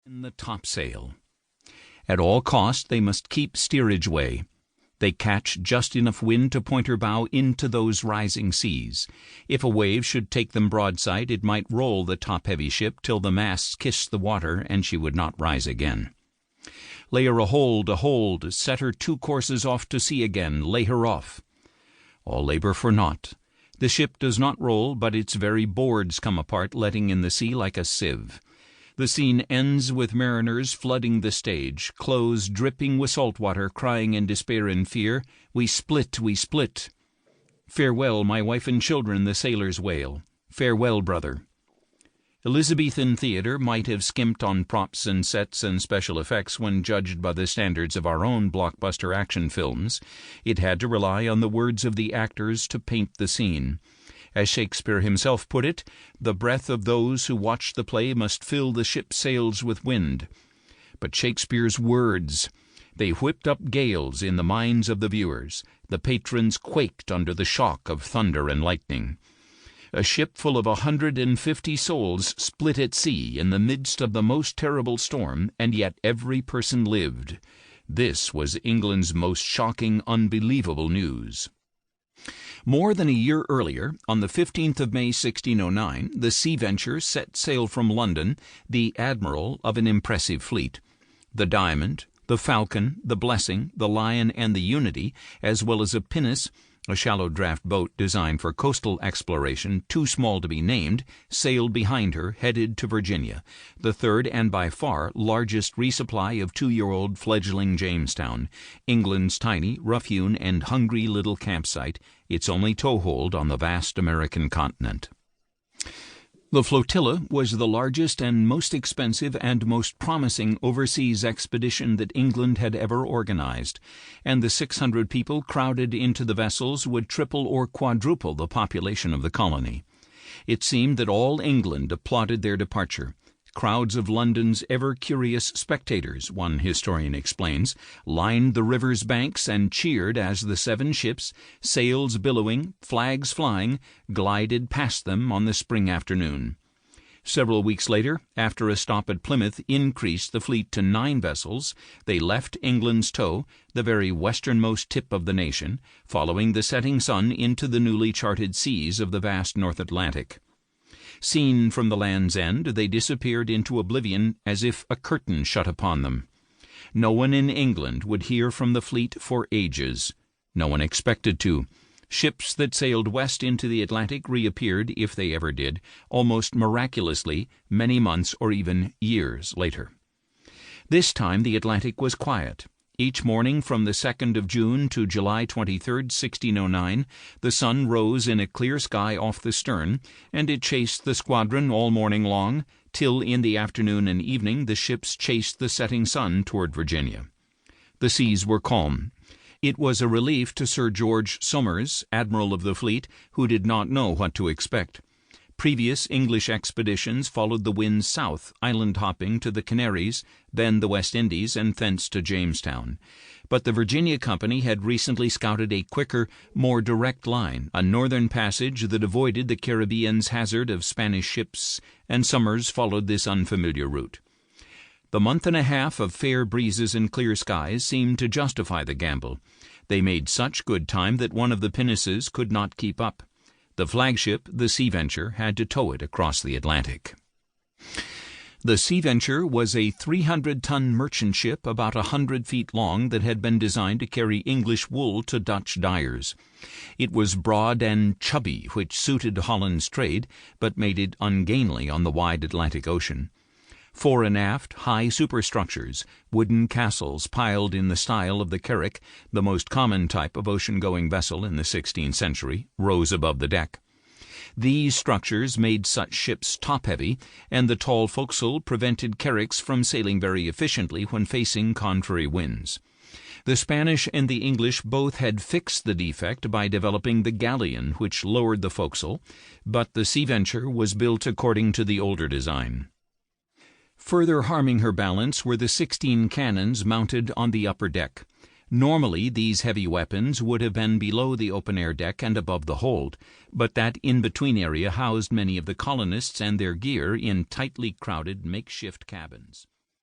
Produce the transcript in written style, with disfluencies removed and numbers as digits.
in the topsail. At all cost they must keep steerage way. They catch just enough wind to point her bow into those rising seas. If a wave should take them broadside, it might roll the top-heavy ship till the masts kissed the water, and she would not rise again. Lay her a hold, set her 2 courses off to sea again, lay her off. All labor for naught. The ship does not roll, but its very boards come apart, letting in the sea like a sieve. The scene ends with mariners flooding the stage, clothes dripping with salt water, crying in despair and fear, "We split, we split." "Farewell, my wife and children," the sailors wail. "Farewell, brother." Elizabethan theater might have skimped on props and sets and special effects when judged by the standards of our own blockbuster action films. It had to rely on the words of the actors to paint the scene. As Shakespeare himself put it, the breath of those who watch the play must fill the ship's sails with wind. But Shakespeare's words, they whipped up gales in the minds of the viewers. The patrons quaked under the shock of thunder and lightning. A ship full of 150 souls split at sea in the midst of the most terrible storm, and yet every person lived. This was England's most shocking, unbelievable news. More than a year earlier, on the 15th of May 1609, the Sea Venture set sail from London, the admiral of an impressive fleet. The Diamond, the Falcon, the Blessing, the Lion, and the Unity, as well as a pinnace, a shallow draft boat designed for coastal exploration, too small to be named, sailed behind her, headed to Virginia, the third and by far largest resupply of 2-year-old fledgling Jamestown, England's tiny, rough-hewn, and hungry little campsite, its only toehold on the vast American continent. The flotilla was the largest and most expensive and most promising overseas expedition that England had ever organized, and the 600 people crowded into the vessels would triple or quadruple the population of the colony. It seemed that all England applauded their departure. Crowds of London's ever-curious spectators, one historian explains, lined the river's banks and cheered as the 7 ships, sails billowing, flags flying, glided past them on the spring afternoon. Several weeks later, after a stop at Plymouth increased the fleet to 9 vessels, they left England's toe, the very westernmost tip of the nation, following the setting sun into the newly charted seas of the vast North Atlantic. Seen from the land's end, they disappeared into oblivion as if a curtain shut upon them. No one in England would hear from the fleet for ages. No one expected to. Ships that sailed west into the Atlantic reappeared, if they ever did, almost miraculously, many months or even years later. This time the Atlantic was quiet. Each morning from the 2nd of June to July 23, 1609, the sun rose in a clear sky off the stern, and it chased the squadron all morning long, till in the afternoon and evening the ships chased the setting sun toward Virginia. The seas were calm. It was a relief to Sir George Somers, admiral of the fleet, who did not know what to expect. Previous English expeditions followed the wind south, island-hopping to the Canaries, then the West Indies, and thence to Jamestown. But the Virginia Company had recently scouted a quicker, more direct line, a northern passage that avoided the Caribbean's hazard of Spanish ships, and Somers followed this unfamiliar route. The month and a half of fair breezes and clear skies seemed to justify the gamble. They made such good time that one of the pinnaces could not keep up. The flagship, the Sea Venture, had to tow it across the Atlantic. The Sea Venture was a 300-ton merchant ship about 100 feet long that had been designed to carry English wool to Dutch dyers. It was broad and chubby, which suited Holland's trade, but made it ungainly on the wide Atlantic Ocean. Fore and aft, high superstructures, wooden castles piled in the style of the carrack, the most common type of ocean-going vessel in the 16th century, rose above the deck. These structures made such ships top-heavy, and the tall forecastle prevented carracks from sailing very efficiently when facing contrary winds. The Spanish and the English both had fixed the defect by developing the galleon, which lowered the forecastle, but the Sea Venture was built according to the older design. Further harming her balance were the 16 cannons mounted on the upper deck. Normally these heavy weapons would have been below the open-air deck and above the hold, but that in-between area housed many of the colonists and their gear in tightly crowded makeshift cabins.